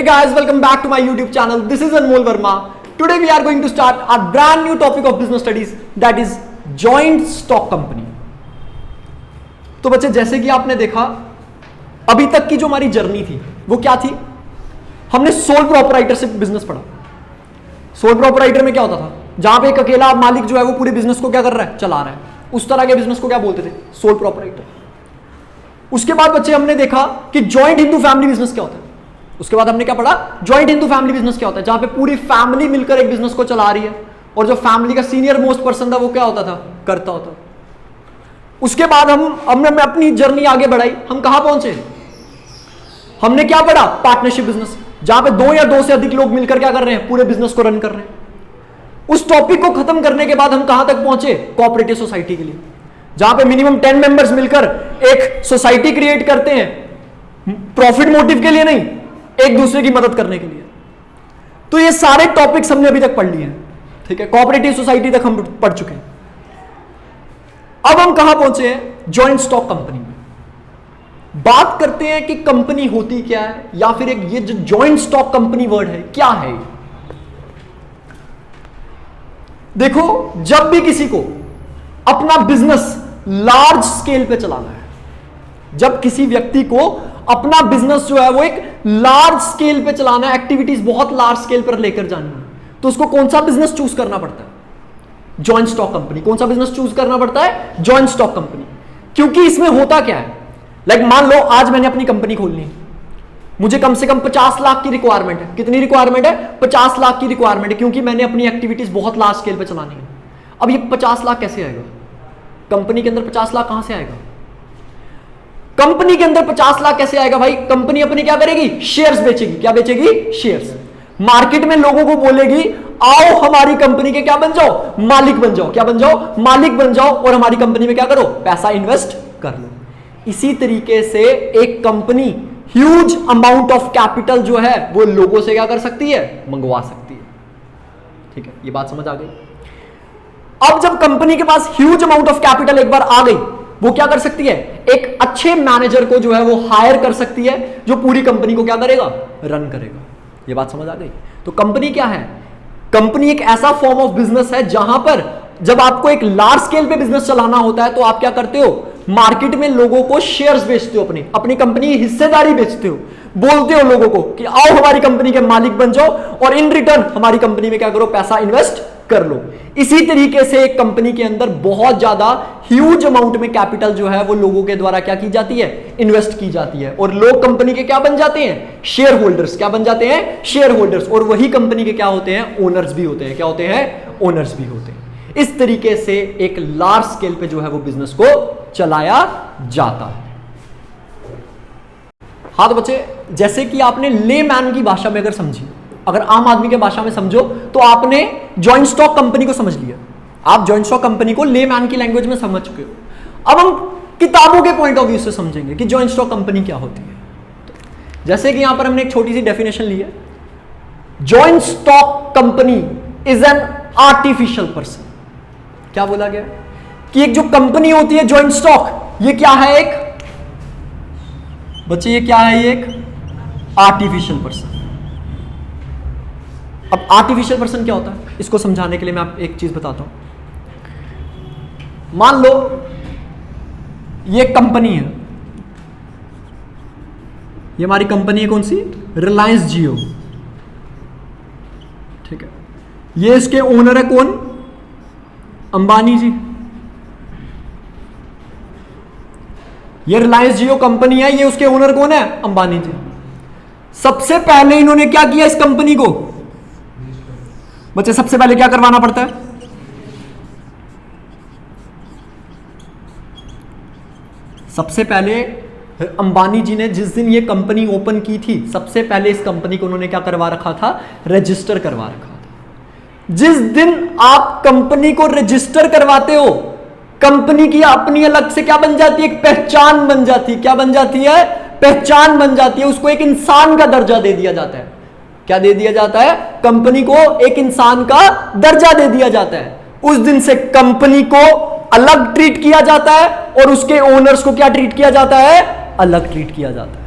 Hey guys, welcome back to my YouTube channel. This is Anmol Verma. Today we are going to start a brand new topic of business studies, that is joint stock company. तो बच्चे, जैसे कि आपने देखा अभी तक की जो हमारी जर्नी थी वो क्या थी? हमने सोल प्रोपराइटरशिप बिजनेस पढ़ा. सोल प्रोपराइटर में क्या होता था? जहां पे एक अकेला मालिक जो है वो पूरे बिजनेस को क्या कर रहा है? चला रहा है. उस तरह के बिजनेस को क्या बोलते थे? Sole proprietor. उसके बाद बच्चे हमने देखा कि जॉइंट हिंदू फैमिली बिजनेस क्या होता है. उसके बाद हमने क्या पढ़ा? जॉइंट हिंदू फैमिली बिजनेस क्या होता है, जहां पे पूरी फैमिली मिलकर एक बिजनेस को चला रही है और जो फैमिली का सीनियर मोस्ट पर्सन था वो क्या होता था? करता होता. उसके बाद हमने अपनी जर्नी आगे बढ़ाई. हम कहां पहुंचे? हमने क्या पढ़ा? पार्टनरशिप बिजनेस, जहां पे दो या दो से अधिक लोग मिलकर क्या कर रहे हैं? पूरे बिजनेस को रन कर रहे हैं. उस टॉपिक को खत्म करने के बाद हम कहां तक पहुंचे? कोऑपरेटिव सोसाइटी के लिए, जहां पे मिनिमम 10 मेंबर्स मिलकर एक सोसाइटी क्रिएट करते हैं, प्रॉफिट मोटिव के लिए नहीं, एक दूसरे की मदद करने के लिए. तो ये सारे टॉपिक्स हमने अभी तक पढ़ लिए हैं. ठीक है, कोऑपरेटिव सोसाइटी तक हम पढ़ चुके हैं. अब हम कहां पहुंचे हैं? जॉइंट स्टॉक कंपनी में. बात करते हैं कि कंपनी होती क्या है, या फिर एक ये जो जॉइंट स्टॉक कंपनी वर्ड है क्या है. देखो, जब भी किसी को अपना बिजनेस लार्ज स्केल पे चलाना है, जब किसी व्यक्ति को अपना बिजनेस जो है वो एक लार्ज स्केल पे चलाना है, एक्टिविटीज बहुत लार्ज स्केल पर लेकर जानी है, तो उसको कौन सा बिजनेस चूज करना पड़ता है? Joint stock company. कौन सा बिजनेस चूज करना पड़ता है? Joint stock company. क्योंकि इसमें होता क्या है? लाइक मान लो आज मैंने अपनी कंपनी खोलनी है, मुझे कम से कम 50 लाख की रिक्वायरमेंट है. कितनी रिक्वायरमेंट है? 50 लाख की रिक्वायरमेंट है, क्योंकि मैंने अपनी एक्टिविटीज बहुत लार्ज स्केल पे चलानी है. अब ये 50 लाख कैसे आएगा? कंपनी के अंदर 50 लाख कहां से आएगा? कंपनी के अंदर 50 लाख कैसे आएगा भाई? कंपनी अपनी क्या करेगी? शेयर्स बेचेगी. क्या बेचेगी? शेयर्स. मार्केट में लोगों को बोलेगी आओ हमारी कंपनी के क्या बन जाओ? मालिक बन जाओ. क्या बन जाओ? मालिक बन जाओ, और हमारी कंपनी में क्या करो? पैसा इन्वेस्ट कर लो. इसी तरीके से एक company huge amount of capital जो है वो लोगों से क्या कर सकती है? मंगवा सकती है. ठीक है, ये बात समझ आ गई. अब जब कंपनी के पास ह्यूज अमाउंट ऑफ कैपिटल एक बार आ गई, वो क्या कर सकती है? एक अच्छे मैनेजर को जो है वो हायर कर सकती है, जो पूरी कंपनी को क्या करेगा? रन करेगा. ये बात समझ आ गई. तो कंपनी क्या है? कंपनी एक ऐसा फॉर्म ऑफ बिजनेस है जहां पर जब आपको एक लार्ज स्केल पे बिजनेस चलाना होता है तो आप क्या करते हो? मार्केट में लोगों को शेयर्स बेचते हो, अपनी कंपनी की हिस्सेदारी बेचते हो, बोलते हो लोगों को कि आओ हमारी कंपनी के मालिक बन जाओ और इन रिटर्न हमारी कंपनी में क्या करो? पैसा इन्वेस्ट कर लो. इसी तरीके से एक कंपनी के अंदर बहुत ज्यादा ह्यूज अमाउंट में कैपिटल जो है वो लोगों के द्वारा क्या की जाती है? इन्वेस्ट की जाती है, और लोग कंपनी के क्या बन जाते हैं? Share holders. क्या बन जाते हैं? Share holders. और वही कंपनी के क्या होते हैं? ओनर्स भी होते हैं. क्या होते हैं? ओनर्स भी होते हैं. इस तरीके से एक लार्ज स्केल पे जो है वो बिजनेस को चलाया जाता है. हाँ तो बच्चे, जैसे कि आपने लेमैन की भाषा में अगर समझी, अगर आम आदमी के भाषा में समझो, तो आपने जॉइंट स्टॉक कंपनी को समझ लिया. आप जॉइंट स्टॉक कंपनी को लेमैन की लैंग्वेज में समझ चुके हो. अब हम किताबों के पॉइंट ऑफ व्यू से समझेंगे कि जॉइंट स्टॉक कंपनी क्या होती है. जैसे कि यहां पर हमने एक छोटी सी डेफिनेशन ली है. Joint stock company is an artificial person. क्या बोला गया? कि एक जो कंपनी होती है जॉइंट स्टॉक, ये क्या है? एक बच्चे, ये क्या है? ये एक आर्टिफिशियल पर्सन. अब आर्टिफिशियल पर्सन क्या होता है, इसको समझाने के लिए मैं आपको एक चीज बताता हूं. मान लो ये कंपनी है, ये हमारी कंपनी है. कौन सी? रिलायंस जियो. ठीक है, ये इसके ओनर है कौन? अंबानी जी. ये रिलायंस जियो कंपनी है, ये उसके ओनर कौन है? अंबानी जी. सबसे पहले इन्होंने क्या किया इस कंपनी को? बच्चे, सबसे पहले क्या करवाना पड़ता है? सबसे पहले अंबानी जी ने जिस दिन ये कंपनी ओपन की थी, सबसे पहले इस कंपनी को उन्होंने क्या करवा रखा था? रजिस्टर करवा रखा था. जिस दिन आप कंपनी को रजिस्टर करवाते हो, कंपनी की अपनी अलग से क्या बन जाती है? एक पहचान बन जाती है. क्या बन जाती है? पहचान बन जाती है. उसको एक इंसान का दर्जा दे दिया जाता है. क्या दे दिया जाता है? कंपनी को एक इंसान का दर्जा दे दिया जाता है. उस दिन से कंपनी को अलग ट्रीट किया जाता है और उसके ओनर्स को क्या ट्रीट किया जाता है? अलग ट्रीट किया जाता है.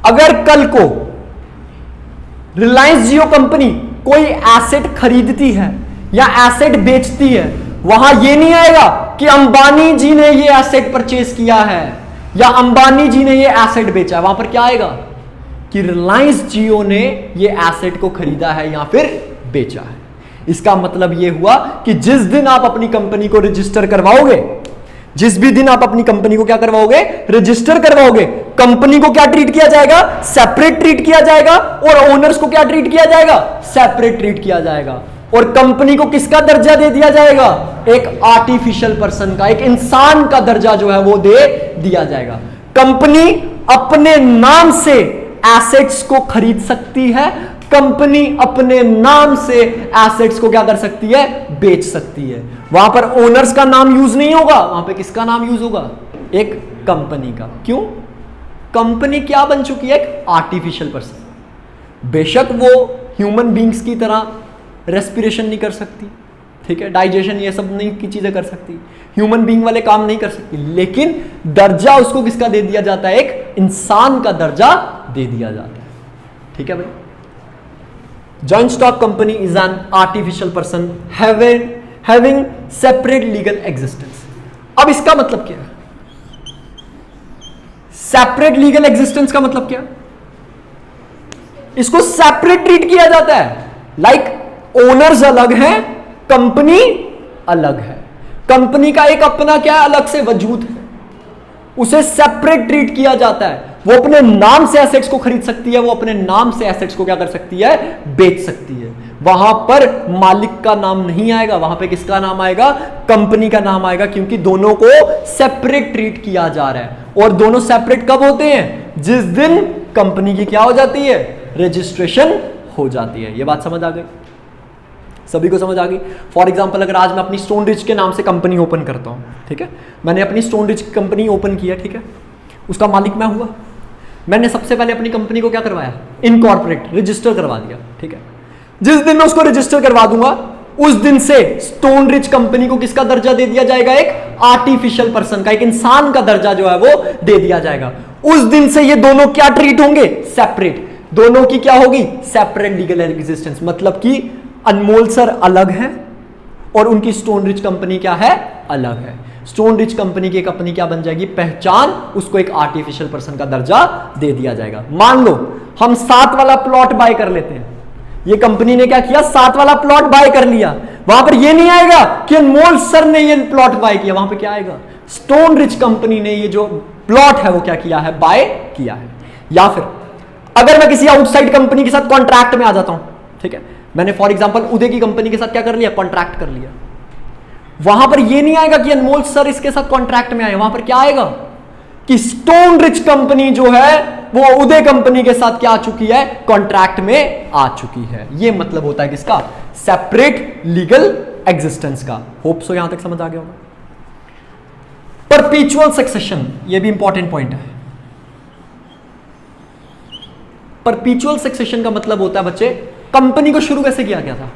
अगर कल को रिलायंस जियो कंपनी कोई एसेट खरीदती है या एसेट बेचती है, वहां यह नहीं आएगा कि अंबानी जी ने यह एसेट परचेज किया है या अंबानी जी ने यह एसेट बेचा है। वहां पर क्या आएगा कि रिलायंस जियो ने यह एसेट को खरीदा है या फिर बेचा है। इसका मतलब यह हुआ कि जिस दिन आप अपनी कंपनी को रजिस्टर करवाओगे, जिस भी दिन आप अपनी कंपनी को क्या करवाओगे, रजिस्टर करवाओगे, कंपनी को क्या ट्रीट किया जाएगा, सेपरेट ट्रीट किया जाएगा, और ओनर्स को क्या ट्रीट किया जाएगा, सेपरेट ट्रीट किया जाएगा। और कंपनी को किसका दर्जा दे दिया जाएगा, एक आर्टिफिशियल पर्सन का, एक इंसान का दर्जा जो है वो दे दिया जाएगा। कंपनी अपने नाम से एसेट्स को खरीद सकती है, कंपनी अपने नाम से एसेट्स को क्या कर सकती है, बेच सकती है। वहां पर ओनर्स का नाम यूज नहीं होगा, वहां पे किसका नाम यूज होगा, एक कंपनी का। क्यों, कंपनी क्या बन चुकी है, एक आर्टिफिशियल पर्सन। बेशक वो ह्यूमन बींग्स की तरह रेस्पिरेशन नहीं कर सकती, ठीक है, डाइजेशन ये सब नहीं की चीजें कर सकती, ह्यूमन बींग वाले काम नहीं कर सकती, लेकिन दर्जा उसको किसका दे दिया जाता है, एक इंसान का दर्जा दे दिया जाता है। ठीक है भाई, joint stock company is an artificial person having separate legal existence. अब इसका मतलब क्या है, सेपरेट लीगल एग्जिस्टेंस का मतलब क्या, इसको सेपरेट ट्रीट किया जाता है। लाइक ओनर्स अलग हैं, कंपनी अलग है, कंपनी का एक अपना क्या अलग से वजूद है, उसे सेपरेट ट्रीट किया जाता है। वो अपने नाम से एसेट्स को खरीद सकती है, वो अपने नाम से एसेट्स को क्या कर सकती है, बेच सकती है। वहां पर मालिक का नाम नहीं आएगा, वहां पे किसका नाम आएगा, कंपनी का नाम आएगा, क्योंकि दोनों को सेपरेट ट्रीट किया जा रहा है। और दोनों सेपरेट कब होते हैं, जिस दिन कंपनी की क्या हो जाती है, रजिस्ट्रेशन हो जाती है। यह बात समझ आ गई, सभी को समझ आ गई। फॉर एग्जाम्पल, अगर आज मैं अपनी स्टोन रिच के नाम से कंपनी ओपन करता हूं, ठीक है, मैंने अपनी स्टोन रिच कंपनी ओपन किया, ठीक है, उसका मालिक मैं हुआ, मैंने सबसे पहले अपनी कंपनी को क्या करवाया, इनकॉर्पोरेट, रजिस्टर करवा दिया, ठीक है। जिस दिन मैं उसको रजिस्टर करवा दूंगा, उस दिन से स्टोन रिच कंपनी को किसका दर्जा दे दिया जाएगा, एक आर्टिफिशियल पर्सन का, एक इंसान का दर्जा जो है वो दे दिया जाएगा। उस दिन से ये दोनों क्या ट्रीट होंगे, सेपरेट, दोनों की क्या होगी, सेपरेट लीगल एग्जिस्टेंस। मतलब कि अनमोल सर अलग है और उनकी स्टोन रिच कंपनी क्या है, अलग है। स्टोन रिच कंपनी की कंपनी क्या बन जाएगी, पहचान, उसको एक आर्टिफिशियल पर्सन का दर्जा दे दिया जाएगा। मान लो हम 7 वाला प्लॉट बाय कर लेते हैं, ये कंपनी ने क्या किया, 7 वाला प्लॉट बाय कर लिया, वहां पर ये नहीं आएगा कि अनमोल सर ने ये प्लॉट बाय किया, वहां पर क्या आएगा, स्टोन रिच कंपनी ने ये जो प्लॉट है वो क्या किया है, बाय किया है। या फिर अगर मैं किसी आउटसाइड कंपनी के साथ कॉन्ट्रैक्ट में आ जाता हूं, ठीक है, मैंने फॉर एग्जांपल उदय की कंपनी के साथ क्या कर लिया, कॉन्ट्रैक्ट कर लिया, वहां पर यह नहीं आएगा कि अनमोल सर इसके साथ कॉन्ट्रैक्ट में आए, वहां पर क्या आएगा कि स्टोन रिच कंपनी जो है वो उदय कंपनी के साथ क्या आ चुकी है, कॉन्ट्रैक्ट में आ चुकी है। यह मतलब होता है किसका, सेपरेट लीगल एग्जिस्टेंस का। होप सो यहां तक समझ आ गया होगा। परपीचुअल सक्सेशन, यह भी इंपॉर्टेंट पॉइंट है। परपीचुअल सक्सेशन का मतलब होता है बच्चे, कंपनी को शुरू कैसे किया गया था,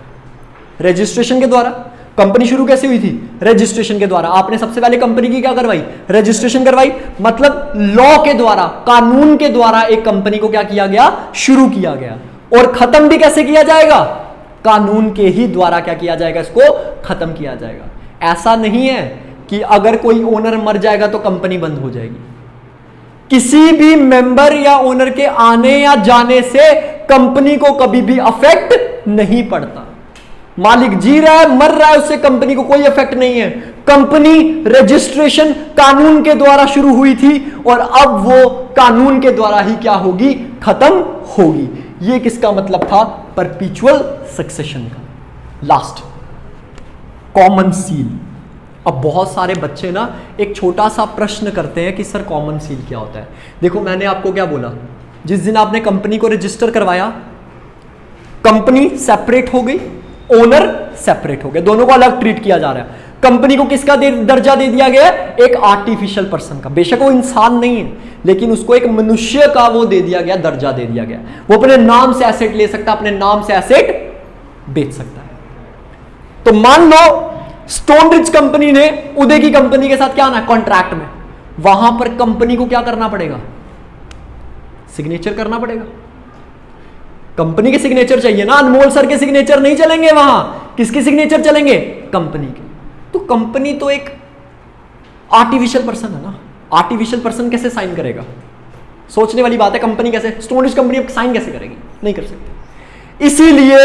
रजिस्ट्रेशन के द्वारा। कंपनी शुरू कैसे हुई थी, रजिस्ट्रेशन के द्वारा। आपने सबसे पहले कंपनी की क्या करवाई, रजिस्ट्रेशन करवाई, मतलब लॉ के द्वारा, कानून के द्वारा एक कंपनी को क्या किया गया, शुरू किया गया। और खत्म भी कैसे किया जाएगा, कानून के ही द्वारा क्या किया जाएगा, इसको खत्म किया जाएगा। ऐसा नहीं है कि अगर कोई ओनर मर जाएगा तो कंपनी बंद हो जाएगी। किसी भी मेंबर या ओनर के आने या जाने से कंपनी को कभी भी अफेक्ट नहीं पड़ता। मालिक जी रहा है, मर रहा है, उससे कंपनी को कोई इफेक्ट नहीं है। कंपनी रजिस्ट्रेशन कानून के द्वारा शुरू हुई थी और अब वो कानून के द्वारा ही क्या होगी, खत्म होगी। ये किसका मतलब था, परपीचुअल सक्सेशन का। Last, common seal. अब बहुत सारे बच्चे ना एक छोटा सा प्रश्न करते हैं कि सर कॉमन सील क्या होता है। देखो मैंने आपको क्या बोला, जिस दिन आपने कंपनी को रजिस्टर करवाया, कंपनी सेपरेट हो गई, ओनर सेपरेट हो गए, दोनों को अलग ट्रीट किया जा रहा है। कंपनी को किसका दर्जा दे दिया गया, एक आर्टिफिशियल पर्सन का। बेशक वो इंसान नहीं है, लेकिन उसको एक मनुष्य का वो दे दिया गया, दर्जा दे दिया गया। वो अपने नाम से एसेट ले सकता है, अपने नाम से एसेट बेच सकता है। तो मान लो स्टोन रिच कंपनी ने उदय की कंपनी के साथ क्या आना है, कॉन्ट्रैक्ट में, वहां पर कंपनी को क्या करना पड़ेगा, सिग्नेचर करना पड़ेगा, कंपनी के सिग्नेचर चाहिए ना, अनमोल सर के सिग्नेचर नहीं चलेंगे वहां, किसके सिग्नेचर चलेंगे? कंपनी के। तो कंपनी तो एक आर्टिफिशियल पर्सन है ना, आर्टिफिशियल पर्सन कैसे साइन करेगा? सोचने वाली बात है, कंपनी कैसे, स्टोनिश कंपनी साइन कैसे करेगी? नहीं कर सकती। इसीलिए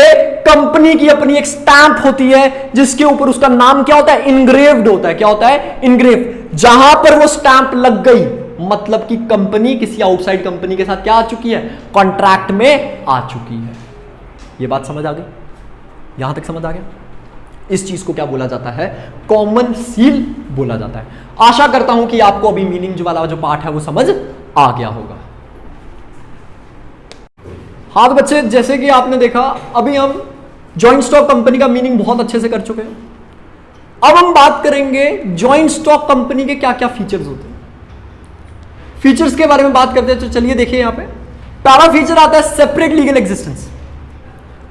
कंपनी की अपनी एक स्टैंप होती है जिसके ऊपर उसका नाम क्या होता है? इनग्रेव्ड होता है। क्या होता है? इनग्रेव। जहां पर वो स्टैंप लग गई मतलब कि कंपनी किसी आउटसाइड कंपनी के साथ क्या आ चुकी है? कॉन्ट्रैक्ट में आ चुकी है। ये बात समझ आ गई? यहां तक समझ आ गया? इस चीज को क्या बोला जाता है? कॉमन सील बोला जाता है। आशा करता हूं कि आपको अभी मीनिंग वाला जो पार्ट है वो समझ आ गया होगा। हाँ तो बच्चे, जैसे कि आपने देखा अभी हम जॉइंट स्टॉक कंपनी का मीनिंग बहुत अच्छे से कर चुके हैं। अब हम बात करेंगे जॉइंट स्टॉक कंपनी के क्या क्या फीचर्स होते हैं। फीचर्स के बारे में बात करते हैं तो चलिए देखिए, यहां पे पहला फीचर आता है सेपरेट लीगल एग्जिस्टेंस।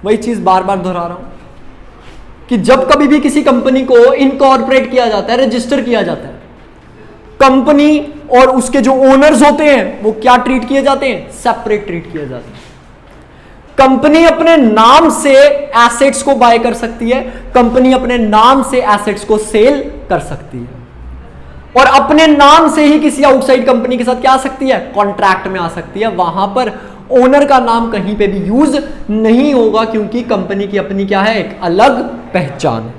वही चीज बार बार दोहरा रहा हूं कि जब कभी भी किसी कंपनी को इनकॉर्पोरेट किया जाता है, रजिस्टर किया जाता है, कंपनी और उसके जो ओनर्स होते हैं वो क्या ट्रीट किए जाते हैं? सेपरेट ट्रीट किए जाते हैं। कंपनी अपने नाम से एसेट्स को बाय कर सकती है, कंपनी अपने नाम से एसेट्स को सेल कर सकती है, और अपने नाम से ही किसी आउटसाइड कंपनी के साथ क्या आ सकती है? कॉन्ट्रैक्ट में आ सकती है। वहां पर ओनर का नाम कहीं पे भी यूज नहीं होगा क्योंकि कंपनी की अपनी क्या है? एक अलग पहचान है।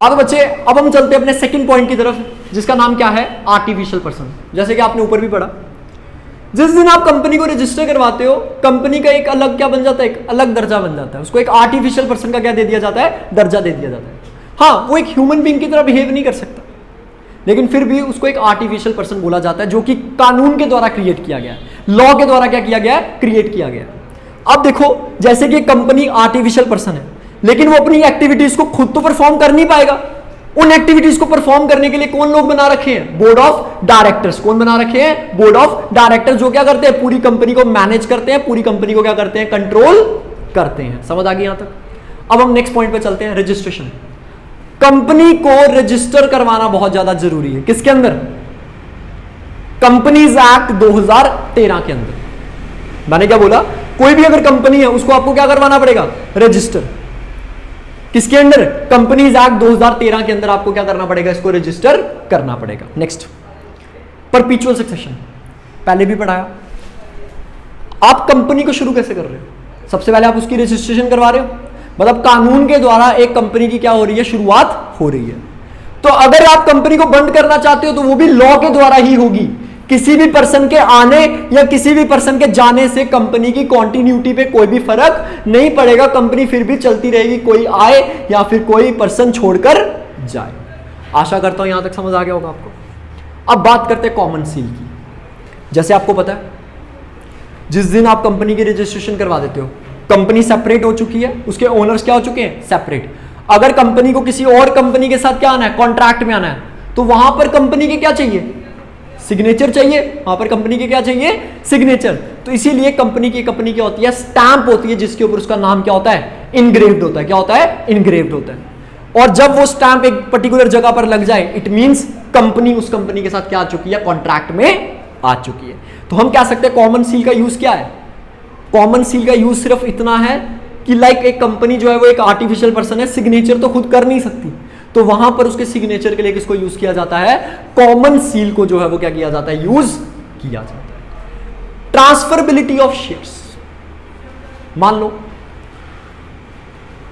अब बच्चे, अब हम चलते हैं अपने सेकंड पॉइंट की तरफ जिसका नाम क्या है? Artificial person. जैसे कि आपने ऊपर भी पढ़ा, जिस दिन आप कंपनी को रजिस्टर करवाते हो, कंपनी का एक अलग क्या बन जाता है? एक अलग दर्जा बन जाता है। उसको एक आर्टिफिशियल पर्सन का क्या दे दिया जाता है? दर्जा दे दिया जाता है। हाँ, वो एक ह्यूमन बीइंग की तरह बिहेव नहीं कर सकता, लेकिन फिर भी उसको एक आर्टिफिशियल पर्सन बोला जाता है जो कि कानून के द्वारा क्रिएट किया गया है, लॉ के द्वारा क्या किया गया है? क्रिएट किया गया है। अब देखो, जैसे कि कंपनी आर्टिफिशियल पर्सन है, लेकिन वो अपनी एक्टिविटीज को खुद तो परफॉर्म कर नहीं पाएगा। उन एक्टिविटीज को परफॉर्म करने के लिए कौन लोग बना रखे हैं? Board of directors. कौन बना रखे हैं? बोर्ड ऑफ डायरेक्टर्स, जो क्या करते हैं? पूरी कंपनी को मैनेज करते हैं, पूरी कंपनी को क्या करते हैं? कंट्रोल करते हैं। समझ आ गई यहां तक? अब हम नेक्स्ट पॉइंट पे चलते हैं, रजिस्ट्रेशन। कंपनी को रजिस्टर करवाना बहुत ज्यादा जरूरी है। किसके अंदर? कंपनीज एक्ट 2013 के अंदर। मैंने क्या बोला? कोई भी अगर कंपनी है उसको आपको क्या करवाना पड़ेगा? रजिस्टर। किसके अंदर? कंपनीज एक्ट 2013 के अंदर आपको क्या करना पड़ेगा? इसको रजिस्टर करना पड़ेगा। Next, परपीचुअल succession. पहले भी पढ़ाया। आप कंपनी को शुरू कैसे कर रहे हो? सबसे पहले आप उसकी रजिस्ट्रेशन करवा रहे हो, मतलब कानून के द्वारा एक कंपनी की क्या हो रही है? शुरुआत हो रही है। तो अगर आप कंपनी को बंद करना चाहते हो तो वो भी लॉ के द्वारा ही होगी। किसी भी पर्सन के आने या किसी भी पर्सन के जाने से कंपनी की कॉन्टिन्यूटी पे कोई भी फर्क नहीं पड़ेगा। कंपनी फिर भी चलती रहेगी, कोई आए या फिर कोई पर्सन छोड़कर जाए। आशा करता हूं यहां तक समझ आ गया होगा आपको। अब बात करते हैं कॉमन सील की। जैसे आपको पता है, जिस दिन आप कंपनी की रजिस्ट्रेशन करवा देते हो, कंपनी सेपरेट हो चुकी है, उसके ओनर्स क्या हो चुके हैं? सेपरेट। अगर कंपनी को किसी और कंपनी के साथ क्या आना है? कॉन्ट्रैक्ट में आना है, तो वहां पर कंपनी के क्या चाहिए? सिग्नेचर चाहिए। वहां पर कंपनी के क्या चाहिए? सिग्नेचर। तो इसीलिए कंपनी की क्या होती है? स्टैंप होती है, जिसके ऊपर उसका नाम क्या होता है? इनग्रेव्ड होता है। क्या होता है? इनग्रेव्ड होता है। और जब वो स्टैंप एक पर्टिकुलर जगह पर लग जाए, इट मींस कंपनी उस कंपनी के साथ क्या आ चुकी है? कॉन्ट्रैक्ट में आ चुकी है। तो हम कह सकते हैं कॉमन सील का यूज क्या है? कॉमन सील का यूज सिर्फ इतना है कि लाइक एक कंपनी जो है वो एक आर्टिफिशियल पर्सन है, सिग्नेचर तो खुद कर नहीं सकती, तो वहां पर उसके सिग्नेचर के लिए किसको यूज किया जाता है? कॉमन सील को जो है वो क्या किया जाता है? यूज किया जाता है। Transferability of shares. मान लो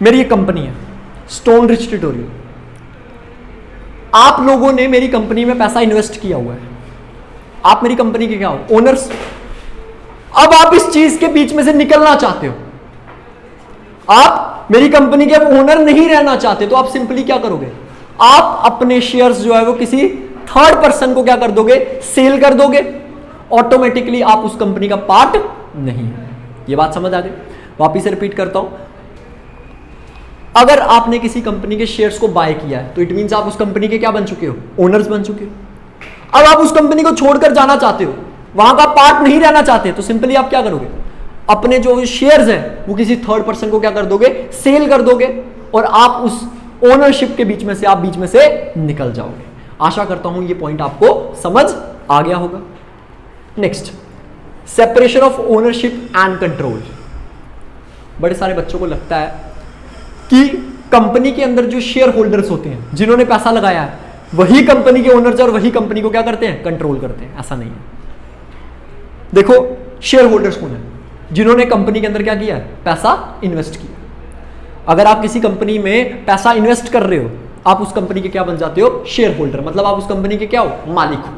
मेरी एक कंपनी है, स्टोन रिच ट्यूटोरियल। आप लोगों ने मेरी कंपनी में पैसा इन्वेस्ट किया हुआ है, आप मेरी कंपनी के क्या हो? ओनर्स। अब आप इस चीज के बीच में से निकलना चाहते हो, आप मेरी कंपनी के ओनर नहीं रहना चाहते, तो आप सिंपली क्या करोगे? आप अपने शेयर्स जो है वो किसी थर्ड पर्सन को क्या कर दोगे? सेल कर दोगे। ऑटोमेटिकली आप उस कंपनी का पार्ट नहीं है। ये बात समझ आ गई? वापिस से रिपीट करता हूं, अगर आपने किसी कंपनी के शेयर्स को बाय किया है तो इट मींस आप उस कंपनी के क्या बन चुके हो? ओनर्स बन चुके हो। अब आप उस कंपनी को छोड़कर जाना चाहते हो, वहां का पार्ट नहीं रहना चाहते, तो सिंपली आप क्या करोगे? अपने जो शेयर्स हैं वो किसी थर्ड पर्सन को क्या कर दोगे? सेल कर दोगे, और आप उस ओनरशिप के बीच में से निकल जाओगे। आशा करता हूं ये पॉइंट आपको समझ आ गया होगा। Next, separation of ownership and control. बड़े सारे बच्चों को लगता है कि कंपनी के अंदर जो शेयर होल्डर्स होते हैं, जिन्होंने पैसा लगाया है, वही कंपनी के ओनर्स और वही कंपनी को क्या करते हैं, कंट्रोल करते हैं। ऐसा नहीं है। देखो शेयर होल्डर्स कौन है, जिन्होंने कंपनी के अंदर क्या किया है, पैसा इन्वेस्ट किया। अगर आप किसी कंपनी में पैसा इन्वेस्ट कर रहे हो, आप उस कंपनी के क्या बन जाते हो, शेयर होल्डर, मतलब आप उस कंपनी के क्या हो, मालिक हो।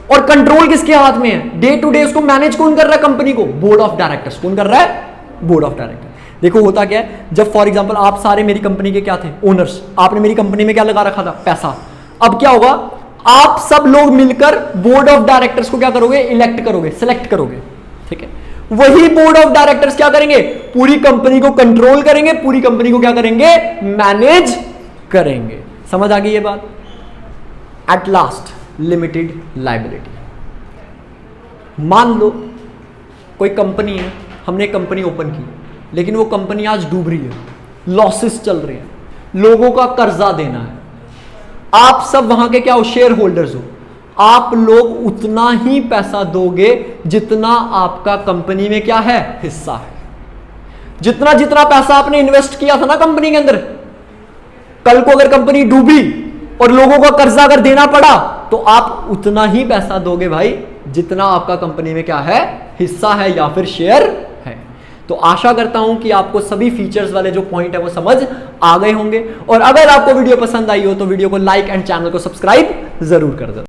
और कंट्रोल किसके हाथ में है, डे टू डे उसको मैनेज कौन कर रहा है, कंपनी को, बोर्ड ऑफ डायरेक्टर्स। कौन कर रहा है, बोर्ड ऑफ डायरेक्टर। देखो होता क्या है, जब फॉर एग्जांपल आप सारे मेरी कंपनी के क्या थे, ओनर्स, आपने मेरी कंपनी में क्या लगा रखा था, पैसा। अब क्या होगा, आप सब लोग मिलकर बोर्ड ऑफ डायरेक्टर्स को क्या करोगे, इलेक्ट करोगे, सिलेक्ट करोगे, ठीक है। वही बोर्ड ऑफ डायरेक्टर्स क्या करेंगे, पूरी कंपनी को कंट्रोल करेंगे, पूरी कंपनी को क्या करेंगे, मैनेज करेंगे। समझ आ गई ये बात। At last limited liability. मान लो कोई कंपनी है, हमने एक कंपनी ओपन की, लेकिन वो कंपनी आज डूब रही है, लॉसेस चल रहे हैं, लोगों का कर्जा देना है। आप सब वहां के क्या हो, शेयर होल्डर्स हो। आप लोग उतना ही पैसा दोगे जितना आपका कंपनी में क्या है, हिस्सा है। जितना जितना पैसा आपने इन्वेस्ट किया था ना कंपनी के अंदर, कल को अगर कंपनी डूबी और लोगों का कर्जा अगर देना पड़ा, तो आप उतना ही पैसा दोगे भाई जितना आपका कंपनी में क्या है, हिस्सा है या फिर शेयर है। तो आशा करता हूं कि आपको सभी फीचर्स वाले जो पॉइंट है वो समझ आ गए होंगे। और अगर आपको वीडियो पसंद आई हो तो वीडियो को लाइक एंड चैनल को सब्सक्राइब जरूर कर दो।